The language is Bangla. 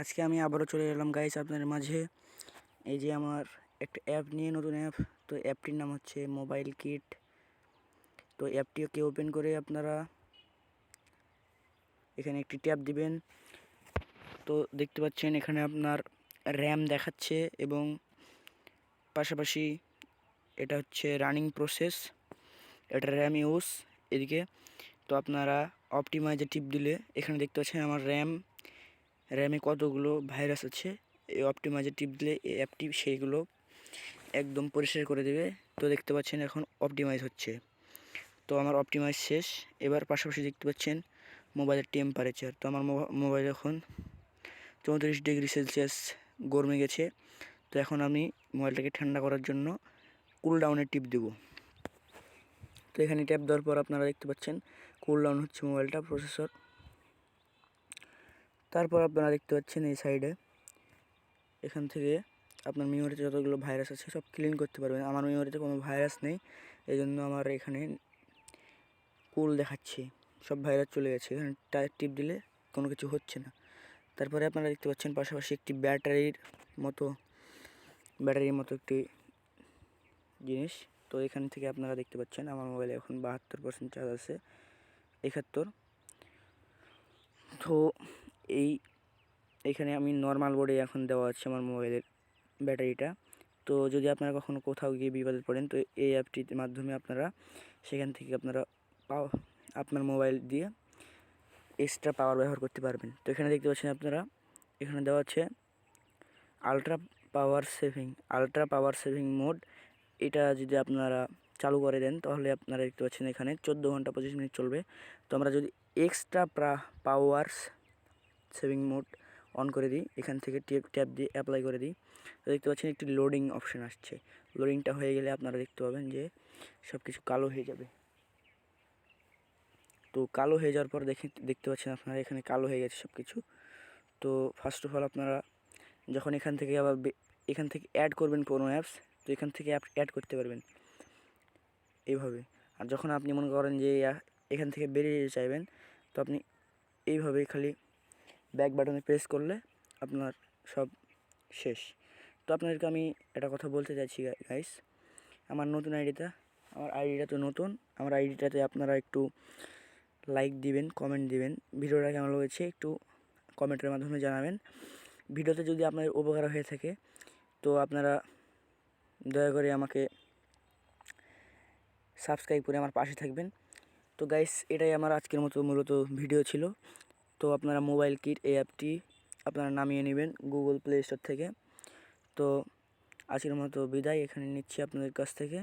আজকে আমি আবারও চলে এলাম গাইস আপনাদের মাঝে। এই যে আমার একটা অ্যাপ নিয়ে, নতুন অ্যাপ। তো অ্যাপটির নাম হচ্ছে মোবাইল কিট। তো অ্যাপটিকে ওপেন করে আপনারা এখানে একটি ট্যাব দিবেন। তো দেখতে পাচ্ছেন এখানে আপনার র্যাম দেখাচ্ছে এবং পাশাপাশি এটা হচ্ছে রানিং প্রসেস, এটা র্যাম ইউজ এদিকে। তো আপনারা অপটিমাইজে টিপ দিলে এখানে দেখতে পাচ্ছেন আমার র্যামে কতগুলো ভাইরাস আছে। এই অপটিমাইজে টিপ দিলে এই অ্যাপটি সেইগুলো একদম পরিষ্কার করে দেবে। তো দেখতে পাচ্ছেন এখন অপটিমাইজ হচ্ছে। তো আমার অপটিমাইজ শেষ। এবার পাশাপাশি দেখতে পাচ্ছেন মোবাইলের টেম্পারেচার। তো আমার মোবাইল এখন 34°C গরমে গেছে। তো এখন আমি মোবাইলটাকে ঠান্ডা করার জন্য কুল ডাউনের টিপ দেব। তো এখানে ট্যাপ দেওয়ার পর আপনারা দেখতে পাচ্ছেন কুল ডাউন হচ্ছে মোবাইলটা, প্রসেসর। তারপর আপনারা দেখতে পাচ্ছেন এই সাইডে এখান থেকে আপনার মেমোরিতে যতগুলো ভাইরাস আছে সব ক্লিন করতে পারবেন। আমার মেমোরিতে কোনো ভাইরাস নেই, এই জন্য আমার এখানে কুল দেখাচ্ছে, সব ভাইরাস চলে গেছে। এখানে টিপ দিলে কোনো কিছু হচ্ছে না। তারপরে আপনারা দেখতে পাচ্ছেন পাশাপাশি একটি ব্যাটারির মতো একটি জিনিস। তো এখান থেকে আপনারা দেখতে পাচ্ছেন আমার মোবাইলে এখন 72% চার্জ আছে, 71। তো এইখানে আমি নর্মাল বোর্ডে এখন দেওয়া আছে আমার মোবাইলের ব্যাটারিটা। তো যদি আপনারা কখনো কোথাও গিয়ে বিপদে পড়েন, তো এই অ্যাপটির মাধ্যমে আপনারা সেখান থেকে আপনারা আপনার মোবাইল দিয়ে এক্সট্রা পাওয়ার ব্যবহার করতে পারবেন। তো এখানে দেখতে পাচ্ছেন আপনারা এখানে দেওয়া আছে আলট্রা পাওয়ার সেভিং মোড। এটা যদি আপনারা চালু করে দেন তাহলে আপনারা দেখতে পাচ্ছেন এখানে 14 ঘন্টা 25 মিনিট চলবে। তো আমরা যদি extra power saving mode on করে দিই, এখান থেকে ট্যাপ দিয়ে অ্যাপ্লাই করে দিই, তো দেখতে পাচ্ছেন একটি লোডিং অপশান আসছে। লোডিংটা হয়ে গেলে আপনারা দেখতে পাবেন যে সব কিছু কালো হয়ে যাবে। তো কালো হয়ে যাওয়ার পর দেখতে পাচ্ছেন আপনারা এখানে কালো হয়ে গেছে সব কিছু। তো ফার্স্ট অফ অল আপনারা যখন এখান থেকে আবার এখান থেকে অ্যাড করবেন কোনো অ্যাপস, তো এখান থেকে অ্যাড করতে পারবেন এইভাবে। আর যখন আপনি মনে করেন যে এখান থেকে বেরিয়ে যেতে চাইবেন, তো আপনি এইভাবে খালি ব্যাক বাটনে প্রেস করলে আপনার সব শেষ। তো আপনাদেরকে আমি একটা কথা বলতে চাইছি গাইস, আমার আইডিটা তো নতুন। আমার আইডিটাতে আপনারা একটু লাইক দিবেন, কমেন্ট দিবেন, ভিডিওটা কেমন হয়েছে একটু কমেন্টের মাধ্যমে জানাবেন। ভিডিওতে যদি আপনাদের উপকার হয়ে থাকে তো আপনারা দয়া করে আমাকে সাবস্ক্রাইব করে আমার পাশে থাকবেন। তো গাইস, এটাই আমার আজকের মতো মূলত ভিডিও ছিল। তো আপনারা মোবাইল কিট এই অ্যাপটি আপনারা নামিয়ে নেবেন গুগল প্লে স্টোর থেকে। তো আজকের মতো বিদায় এখানে নিচ্ছি আপনাদের কাছ থেকে।